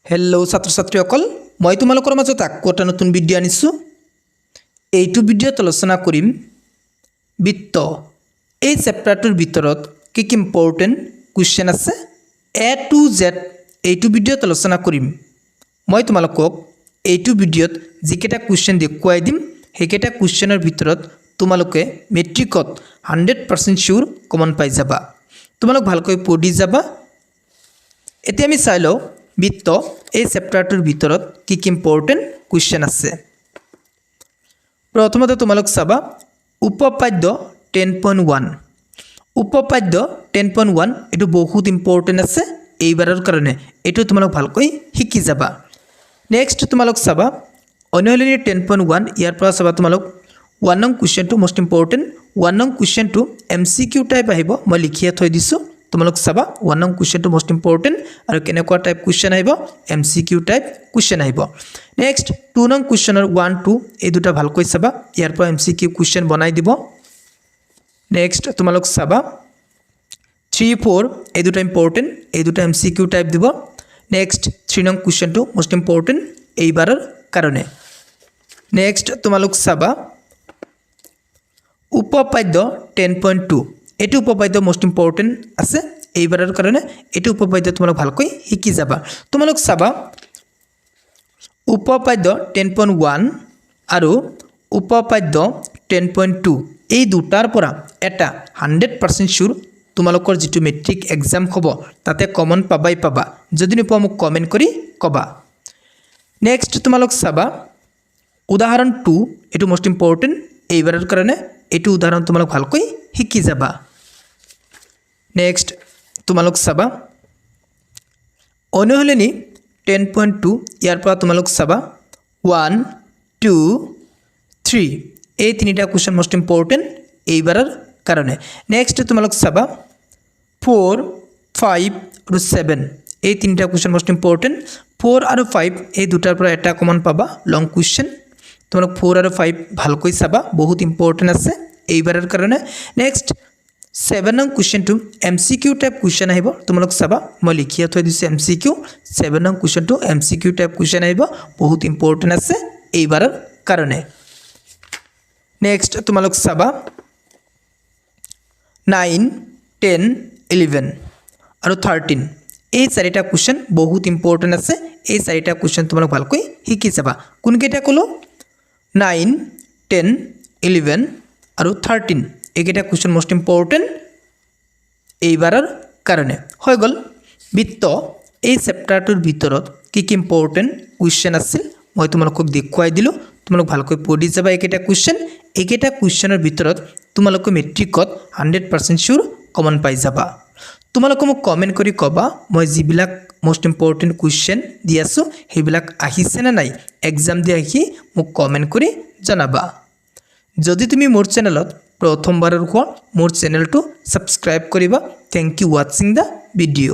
Hello छात्र छात्रीসকল মই তোমালোকৰ মাজত আকৌ এটা নতুন ভিডিঅ' আনিছো। এইটো ভিডিঅ'ত আলোচনা কৰিম বিত্ত এই চেপ্টাৰটোৰ ভিতৰত কি কি ইম্পৰ্টেন্ট কোৱেশ্চন আছে A to Z এইটো ভিডিঅ'ত আলোচনা কৰিম। মই তোমালোকক এইটো ভিডিঅ'ত যিকেইটা কোৱেশ্চন দেখুৱাই দিম সেইকেইটা কোৱেশ্চনৰ ভিতৰত তোমালোকে মেট্ৰিকত 100% শিওৰ কমন পাই যাবা। তোমালোক ভালকৈ পঢ়ি যাবা। এতিয়া আমি চাই লওঁ বিত্ত এই চেপ্টাৰটোৰ ভিতৰত কি কি ইম্পৰ্টেন্ট কোৱেশ্চন আছে। প্ৰথমতে তোমালোক চাবা উপপাদ্য 10.1 উপপাদ্য 10.1 এটো বহুত ইম্পৰ্টেন্ট আছে এইবাৰৰ কাৰণে এটো তোমালোক ভালকৈ শিকি যাবা। নেক্সট তোমালোক চাবা অনলাইনে 10.1 ইয়াৰ পৰা চাবা তোমালোক 1 নং কোৱেশ্চনটো মোস্ট ইম্পৰ্টেন্ট 1 নং কোৱেশ্চনটো MCQ টাইপ আহিব মই লিখিয়া থৈ দিছো। তোমালোক চাবা 1 নং কোৱেশ্চনটো মোস্ট ইম্পৰ্টেন্ট আৰু কেনেকুৱা টাইপ কোৱেশ্চন আহিব MCQ টাইপ কোৱেশ্চন আহিব। নেক্সট 2 নং কোৱেশ্চনৰ 1 2 এই দুটা ভালকৈ চাবা ইয়াৰ পৰা MCQ কোৱেশ্চন বনাই দিব। নেক্সট তোমালোক চাবা 3 4 এই দুটা ইম্পৰ্টেন্ট এই দুটা MCQ টাইপ দিব। নেক্সট 3 নং কোৱেশ্চনটো মোস্ট ইম্পৰ্টেন্ট এইবাৰৰ কাৰণে। নেক্সট তোমালোক চাবা উপপাদ্য 10.2 এটো উপপাদ্য মোস্ট ইম্পৰ্টেন্ট আছে এইবাৰৰ কাৰণে এটো উপপাদ্য তোমালোক ভালকৈ শিকি যাবা। তোমালোক চাবা উপপাদ্য 10.1 আৰু উপপাদ্য 10.2 এই দুটাৰ পৰা এটা 100% শিওৰ তোমালোকৰ যেটো মেট্ৰিক এক্সাম হ'ব তাতে কমন পাবাই পাবা। যদি নোপোৱা মোক কমেন্ট কৰি কবা। নেক্সট তোমালোক চাবা উদাহৰণ 2 এটো মোস্ট ইম্পৰ্টেন্ট এইবাৰৰ কাৰণে এটো উদাহৰণ তোমালোক ভালকৈ শিকি যাবা। নেক্সট তোমালোক চাবা অনুশীলনী 10.2 ইয়াৰ পৰা তোমালোক চাবা 1 2 3 এই তিনিটা কোৱেশ্চন মোস্ট ইম্পৰ্টেন্ট এইবাৰৰ কাৰণে। নেক্সট তোমালোক চাবা 4 5 আৰু 7 এই তিনিটা কোৱেশ্চন মোস্ট ইম্পৰ্টেন্ট 4 আৰু 5 এই দুটাৰ পৰা এটা কমন পাবা লং কোৱেশ্চন। তোমালোক 4 আৰু 5 ভালকৈ চাবা বহুত ইম্পৰ্টেন্ট আছে এইবাৰৰ কাৰণে। নেক্সট 7 নং কোৱেশ্চনটো MCQ টাইপ কোৱেশ্চন আহিব তোমালোক চাবা মই লিখিয়া থৈ দিছো MCQ 7 নং কোৱেশ্চনটো MCQ টাইপ কোৱেশ্চন আহিব বহুত ইম্পৰ্টেন্ট আছে এইবাৰৰ কাৰণে। নেক্সট তোমালোক চাবা 9 10 11 আৰু 13 এই চাৰিটা কোৱেশ্চন বহুত ইম্পৰ্টেন্ট আছে এই চাৰিটা কোৱেশ্চন তোমালোক ভালকৈ শিকি যাবা। কোন কেইটা কলো 9 10 11 আৰু 13 এইকেইটা কোৱেশ্চন মোস্ট ইম্পৰ্টেন্ট এইবাৰৰ কাৰণে হৈ গল। বিত্ত এই চেপ্টাৰটোৰ ভিতৰত কি কি ইম্পৰ্টেন্ট কোৱেশ্চন আছিল মই তোমালোকক দেখুৱাই দিলো। তোমালোক ভালকৈ পঢ়ি যাবা এইকেইটা কোৱেশ্চন এইকেইটা কোৱেশ্চনৰ ভিতৰত তোমালোক মেট্ৰিকত 100% শিওৰ কমন পাই যাবা। তোমালোক মোক কমেন্ট কৰি কবা মই যিবিলাক মোস্ট ইম্পৰ্টেন্ট কোৱেশ্চন দি আছো সেইবিলাক আহিছে না নাই এক্সাম দি আহি মোক কমেন্ট কৰি জনাবা। যদি তুমি মোৰ চেনেলত প্ৰথমবাৰৰ হোৱা মোৰ চেনেলটো সাবস্ক্ৰাইব কৰিবা। Thank you watching the video.